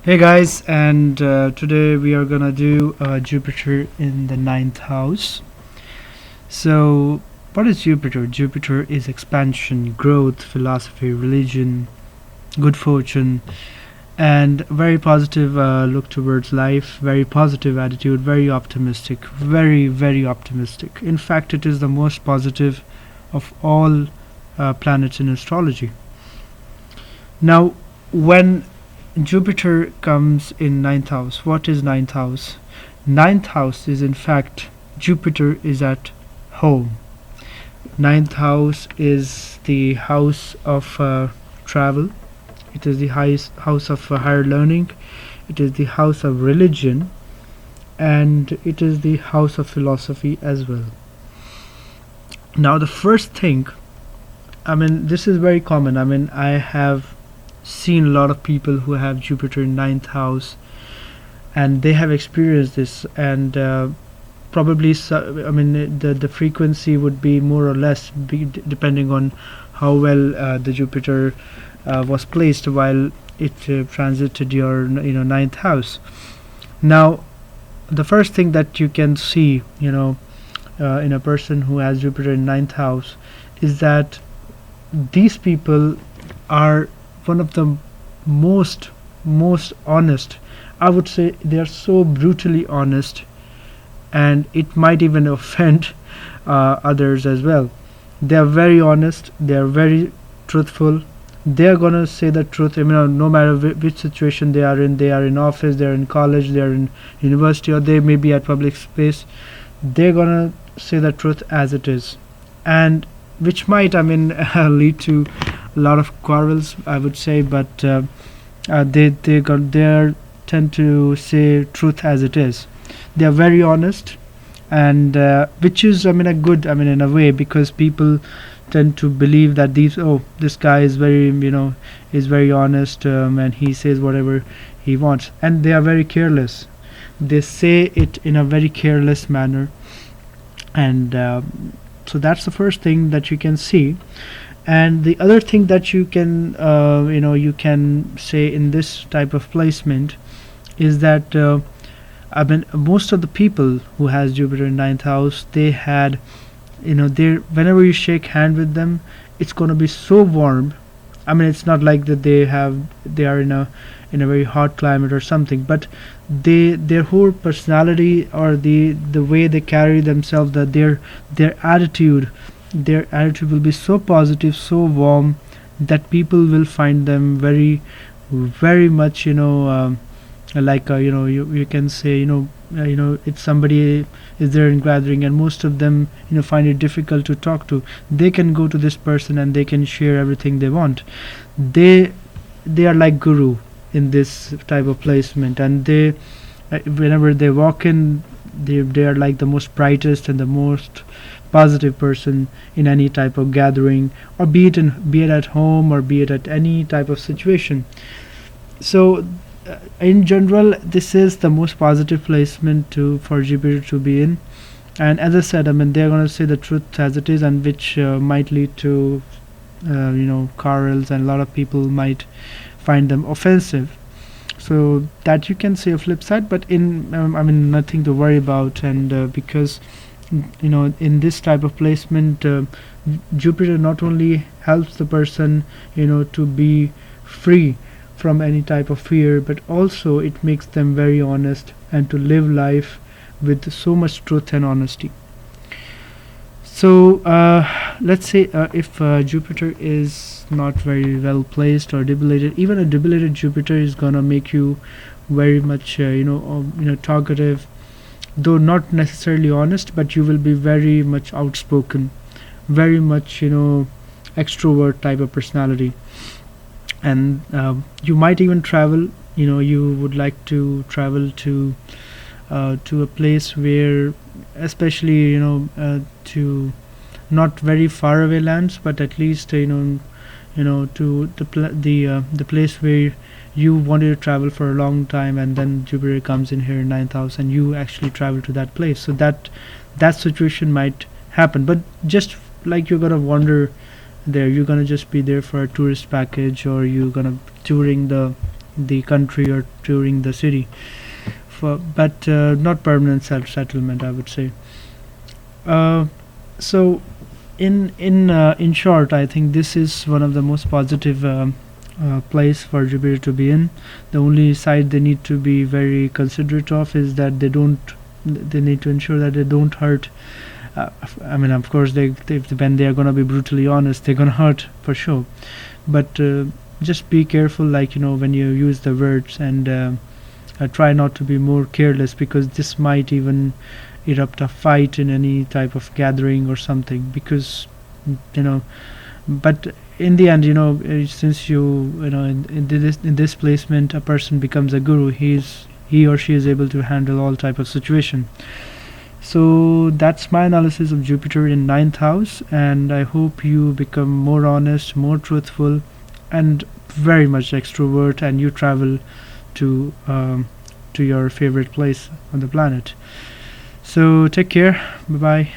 Hey guys, and today we are gonna do Jupiter in the ninth house. So, what is Jupiter? Jupiter is expansion, growth, philosophy, religion, good fortune, and very positive look towards life, very positive attitude, very optimistic, very optimistic. In fact, it is the most positive of all planets in astrology. Now, when Jupiter comes in ninth house. What is ninth house? Ninth house is in fact Jupiter is at home. Ninth house is the house of travel. It is the highest house of higher learning. It is the house of religion, and it is the house of philosophy as well. Now, the first thing, this is very common. I have seen a lot of people who have Jupiter in ninth house, and they have experienced this, and probably the frequency would be more or less depending on how well the Jupiter was placed while it transited your ninth house. Now, the first thing that you can see in a person who has Jupiter in ninth house is that these people are one of the most honest. I would say they are so brutally honest, and it might even offend others as well. They are very honest, they are very truthful. They are gonna say the truth, no matter which situation they are in. They are in office, they are in college, they are in university, or they may be at public space. They're gonna say the truth as it is, and which might lead to a lot of quarrels, I would say, but they tend to say truth as it is. They are very honest, and which is a good, in a way, because people tend to believe that this guy is very honest, and he says whatever he wants, and they are very careless. They say it in a very careless manner, and so that's the first thing that you can see. And the other thing that you can say in this type of placement is that most of the people who has Jupiter in ninth house, they had, they whenever you shake hand with them, it's going to be so warm. It's not like that they are in a very hot climate or something, but their whole personality, or the way they carry themselves, that their attitude will be so positive, so warm, that people will find them very much, you can say, if somebody is there in gathering and most of them find it difficult to talk to, they can go to this person and they can share everything they want. They are like guru in this type of placement, and they whenever they walk in, they are like the most brightest and the most positive person in any type of gathering, or be it at home, or be it at any type of situation. So in general, this is the most positive placement to for Jupiter to be in. And as I said, they're going to say the truth as it is, and which might lead to quarrels, and a lot of people might find them offensive. So that you can say a flip side, but in nothing to worry about. And because in this type of placement, Jupiter not only helps the person to be free from any type of fear, but also it makes them very honest and to live life with so much truth and honesty. So let's say if Jupiter is not very well placed or debilitated, even a debilitated Jupiter is gonna make you very much talkative, though not necessarily honest, but you will be very much outspoken, very much extrovert type of personality. And you might even travel. You would like to travel to a place where, especially to not very far away lands, but at least to the place where you wanted to travel for a long time, and then Jupiter comes in here in ninth house, and you actually travel to that place. So that situation might happen, but just like you're gonna wander there, you're gonna just be there for a tourist package, or you're gonna touring the country or touring the city, but not permanent self-settlement, I would say. So in short, I think this is one of the most positive place for Jupiter to be in. The only side they need to be very considerate of is that they need to ensure that they don't hurt. I mean, of course, when they are gonna be brutally honest, they're gonna hurt for sure. But just be careful, like, when you use the words, and try not to be more careless, because this might even erupt a fight in any type of gathering or something. Because you know, but in the end, since in this placement, a person becomes a guru. He or she is able to handle all type of situation. So that's my analysis of Jupiter in ninth house, and I hope you become more honest, more truthful, and very much extrovert, and you travel to to your favorite place on the planet. So take care. Bye bye.